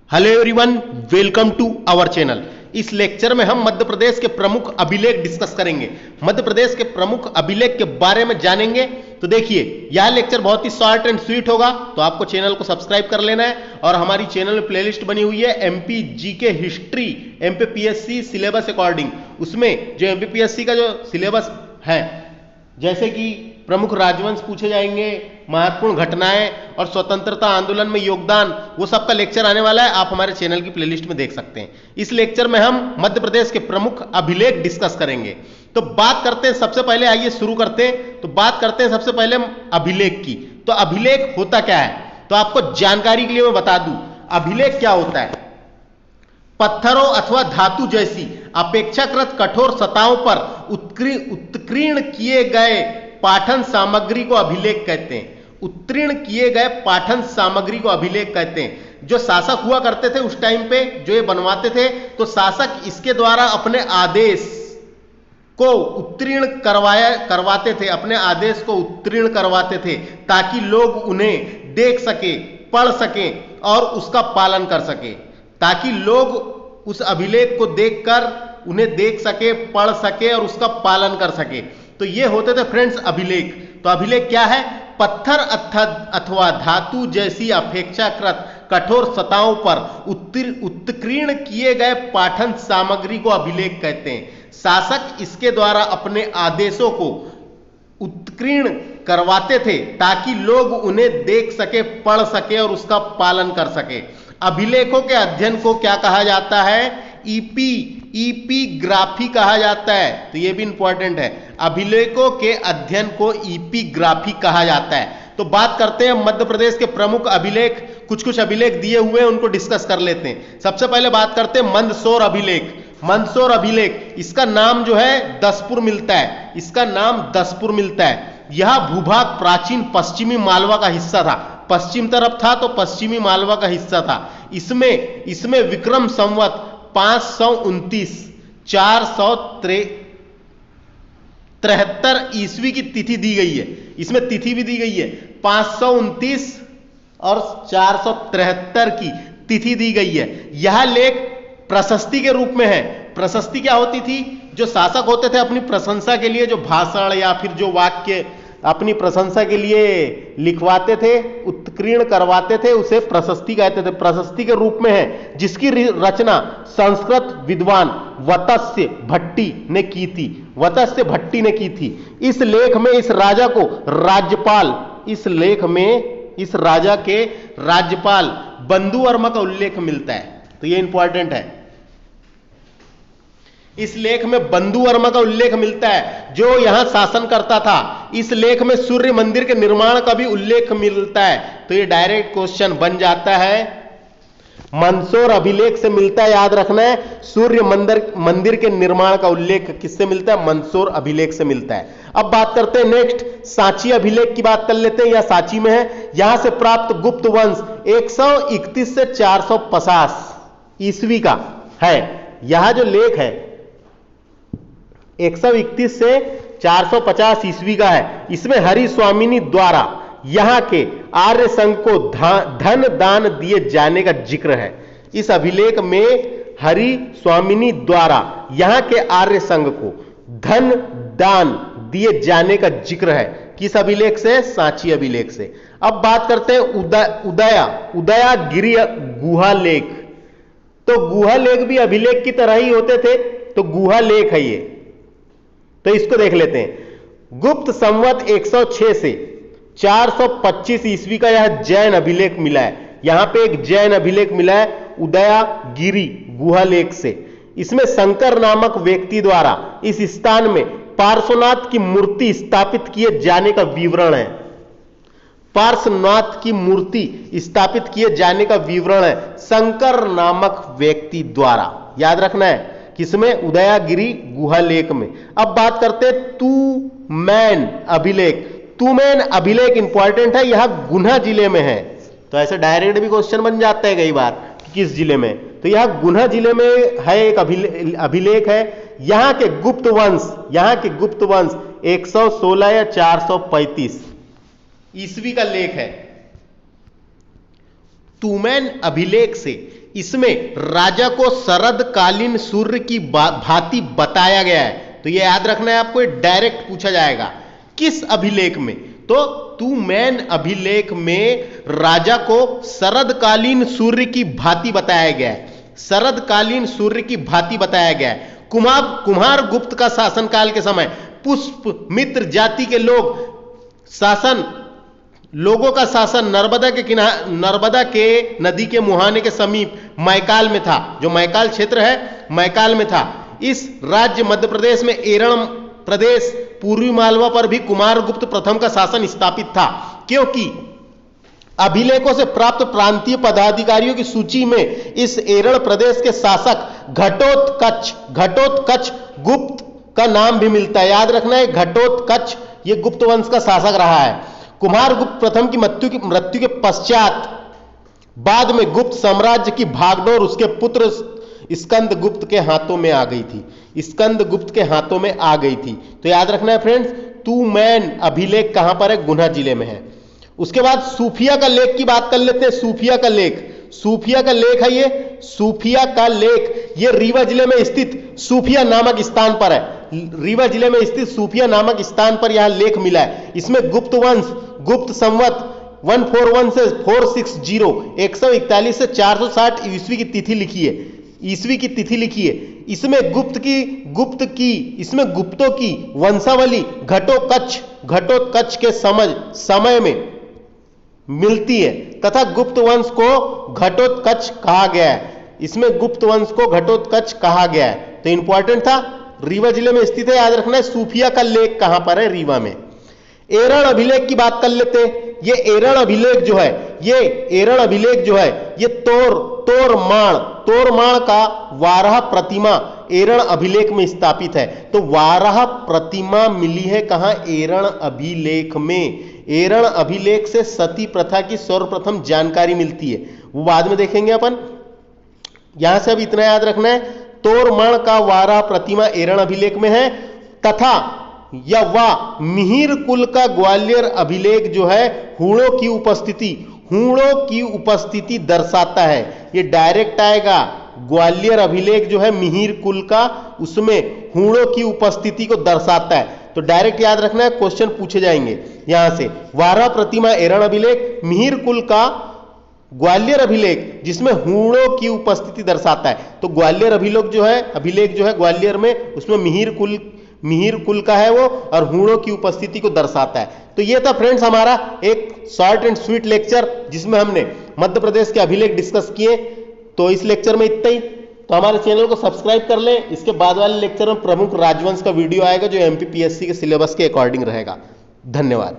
Hello everyone, welcome to our channel. इस lecture में हम मध्य प्रदेश के प्रमुख अभिलेख डिस्कस करेंगे। मध्य प्रदेश के प्रमुख अभिलेख के बारे में जानेंगे। तो देखिए, यह लेक्चर बहुत ही शॉर्ट एंड स्वीट होगा, तो आपको चैनल को सब्सक्राइब कर लेना है। और हमारी चैनल में प्लेलिस्ट बनी हुई है MP GK history, MPPSC syllabus according. उसमें जो एमपीपीएससी का जो सिलेबस है, जैसे कि प्रमुख राजवंश पूछे जाएंगे, महत्वपूर्ण घटनाएं और स्वतंत्रता आंदोलन में योगदान, वो सब का लेक्चर आने वाला है। आप हमारे चैनल की प्लेलिस्ट में देख सकते हैं। इस लेक्चर में हम मध्य प्रदेश के प्रमुख अभिलेख डिस्कस करेंगे। तो बात करते हैं, सबसे पहले आइए शुरू करते हैं। तो बात करते हैं सबसे पहले अभिलेख की। तो अभिलेख होता क्या है, तो आपको जानकारी के लिए मैं बता दूं, अभिलेख क्या होता है। पत्थरों अथवा धातु जैसी अपेक्षाकृत कठोर सतहों पर उत्कीर्ण किए गए पाठन सामग्री को अभिलेख कहते हैं। उत्कीर्ण किए गए पाठन सामग्री को अभिलेख कहते हैं। जो शासक हुआ करते थे उस टाइम पे, जो ये बनवाते थे, तो शासक इसके द्वारा अपने आदेश को उत्कीर्ण करवाते थे, अपने आदेश को उत्कीर्ण करवाते थे, ताकि लोग उन्हें देख सके, पढ़ सके और उसका पालन कर सके, ताकि लोग उस अभिलेख को देखकर उन्हें देख सके, पढ़ सके और उसका पालन कर सके। तो ये होते थे फ्रेंड्स अभिलेख। तो अभिलेख क्या है? पत्थर अथवा धातु जैसी अपेक्षाकृत कठोर सतहों पर उत्कीर्ण किए गए पाठन सामग्री को अभिलेख कहते हैं। शासक इसके द्वारा अपने आदेशों को उत्कीर्ण करवाते थे, ताकि लोग उन्हें देख सके, पढ़ सके और उसका पालन कर सके। अभिलेखों के अध्ययन को क्या कहा जाता है? ईपीग्राफी कहा जाता है। तो यह भी इंपॉर्टेंट है, अभिलेखों के अध्ययन को ईपीग्राफी कहा जाता है। तो बात करते हैं मध्य प्रदेश के प्रमुख अभिलेख। कुछ अभिलेख दिए हुए हैं, उनको डिस्कस कर लेते हैं। सबसे पहले बात करते हैं मंदसौर अभिलेख। मंदसौर अभिलेख, इसका नाम जो है दसपुर मिलता है, इसका नाम दसपुर मिलता है। यह भूभाग प्राचीन पश्चिमी मालवा का हिस्सा था, पश्चिम तरफ था तो पश्चिमी मालवा का हिस्सा था। इसमें विक्रम संवत 529 473 ईस्वी की तिथि दी गई है। इसमें तिथि भी दी गई है, 529 और 473 की तिथि दी गई है। यह लेख प्रशस्ति के रूप में है। प्रशस्ति क्या होती थी? जो शासक होते थे अपनी प्रशंसा के लिए जो भाषण या फिर जो वाक्य अपनी प्रशंसा के लिए लिखवाते थे, उत्कीर्ण करवाते थे, उसे प्रशस्ति कहते थे। प्रशस्ति के रूप में है, जिसकी रचना संस्कृत विद्वान वत्स्य भट्टी ने की थी। वत्स्य भट्टी ने की थी। इस लेख में इस राजा को राज्यपाल, इस लेख में इस राजा के राज्यपाल बंधुवर्मा का उल्लेख मिलता है। तो यह इंपॉर्टेंट है, इस लेख में बंधुवर्मा का उल्लेख मिलता है, जो यहां शासन करता था। इस लेख में सूर्य मंदिर के निर्माण का भी उल्लेख मिलता है। तो ये डायरेक्ट क्वेश्चन बन जाता है, मंदसौर अभिलेख से मिलता है, याद रखना है। सूर्य मंदिर के निर्माण का उल्लेख किससे मिलता है? मंदसौर अभिलेख से मिलता है। अब बात करते हैं नेक्स्ट, सांची अभिलेख की बात कर लेते हैं। यह सांची में है। यहां से प्राप्त गुप्त वंश 131 से 450 ईस्वी का है। यह जो लेख है 131 से 450 ईस्वी का है। इसमें हरि स्वामिनी द्वारा यहां के आर्य संघ को धन दान दिए जाने का जिक्र है। इस अभिलेख में हरि स्वामिनी द्वारा यहां के आर्य संघ को धन दान दिए जाने का जिक्र है। किस अभिलेख से? सांची अभिलेख से। अब बात करते हैं उदयागिरी गुहा लेख। तो गुहा लेख भी अभिलेख की तरह ही होते थे, तो गुहा लेख है ये। तो इसको देख लेते हैं। गुप्त संवत 106 से 425 ईस्वी का यह जैन अभिलेख मिला है। यहां पे एक जैन अभिलेख मिला है उदयागिरी गुहा लेख से। इसमें शंकर नामक व्यक्ति द्वारा इस स्थान में पार्श्वनाथ की मूर्ति स्थापित किए जाने का विवरण है। पार्श्वनाथ की मूर्ति स्थापित किए जाने का विवरण है शंकर नामक व्यक्ति द्वारा। याद रखना है, किसमें? उदयागिरी गुहा लेख में। अब बात करते हैं तुमैन अभिलेख। तुमैन अभिलेख इंपॉर्टेंट है, यह गुना जिले में है। तो ऐसे डायरेक्ट भी क्वेश्चन बन जाता है कई बार कि किस जिले में। तो यह गुना जिले में है, एक अभिलेख है। यहां के गुप्त वंश 116 या 435 ईस्वी का लेख है। तुमैन अभिलेख से इसमें राजा को शरदकालीन सूर्य की भांति बताया गया है। तो ये याद रखना है आपको, डायरेक्ट पूछा जाएगा किस अभिलेख में, तो तू मैन अभिलेख में राजा को शरदकालीन सूर्य की भांति बताया गया है। शरदकालीन सूर्य की भांति बताया गया है। कुम्हार गुप्त का शासनकाल के समय पुष्प मित्र जाति के लोगों का शासन नर्मदा के नदी के मुहाने के समीप मैकाल में था। जो मैकाल क्षेत्र है, मैकाल में था। इस राज्य मध्य प्रदेश में एरण प्रदेश, पूर्वी मालवा पर भी कुमारगुप्त प्रथम का शासन स्थापित था, क्योंकि अभिलेखों से प्राप्त प्रांतीय पदाधिकारियों की सूची में इस एरण प्रदेश के शासक घटोत्कच गुप्त का नाम भी मिलता है। याद रखना है, घटोत्कच ये गुप्त वंश का शासक रहा है। कुमारगुप्त प्रथम की मृत्यु के पश्चात बाद में गुप्त साम्राज्य की भागडोर उसके पुत्र स्कंदगुप्त के हाथों में आ गई थी। स्कंदगुप्त के हाथों में आ गई थी। तो याद रखना है फ्रेंड्स, तू मैन अभिलेख कहां पर है? गुना जिले में है। उसके बाद सूफिया का लेख की बात कर लेते हैं। सूफिया का लेख है ये। सूफिया का लेख ये रीवा जिले में स्थित सूफिया नामक स्थान पर है। रीवा जिले में स्थित सूफिया नामक स्थान पर यह लेख मिला है। इसमें गुप्त वंश, गुप्त संवत 141 से 460, 141 से 460 ईस्वी की तिथि लिखी है। इसमें इसमें गुप्तों की वंशावली घटोत्कच के समय में मिलती है तथा गुप्त वंश को घटोत्कच कहा गया है। इसमें गुप्त वंश को घटोत्कच कहा गया है। तो इंपॉर्टेंट था, रीवा जिले में स्थित है। याद रखना है, सूफिया का लेख कहां पर है? रीवा में। एरण अभिलेख की बात कर लेते हैं। ये एरण अभिलेख जो है ये तोरमाण का वाराह प्रतिमा एरण अभिलेख में स्थापित है। तो वाराह प्रतिमा मिली है कहां? एरण अभिलेख में। एरण अभिलेख से सती प्रथा की सर्वप्रथम जानकारी मिलती है, वो बाद में देखेंगे अपन। यहां से अब इतना याद रखना है, तोरमाण का वाराह प्रतिमा एरण अभिलेख में है तथा मिहिर कुल का ग्वालियर अभिलेख जो है हूणों की उपस्थिति दर्शाता है। ये डायरेक्ट आएगा। ग्वालियर अभिलेख जो है मिहिर कुल का, उसमें हूणों की उपस्थिति को दर्शाता है। तो डायरेक्ट याद रखना है, क्वेश्चन पूछे जाएंगे यहां से। वाराह प्रतिमा एरण अभिलेख, मिहिर कुल का ग्वालियर अभिलेख जिसमें हूणों की उपस्थिति दर्शाता है। तो ग्वालियर अभिलेख जो है ग्वालियर में, उसमें मिहिर कुल का है वो, और हूणों की उपस्थिति को दर्शाता है। तो ये था फ्रेंड्स हमारा एक शॉर्ट एंड स्वीट लेक्चर, जिसमें हमने मध्य प्रदेश के अभिलेख डिस्कस किए। तो इस लेक्चर में इतना ही। तो हमारे चैनल को सब्सक्राइब कर लें। इसके बाद वाले लेक्चर में प्रमुख राजवंश का वीडियो आएगा, जो एमपीपीएससी के सिलेबस के अकॉर्डिंग रहेगा। धन्यवाद।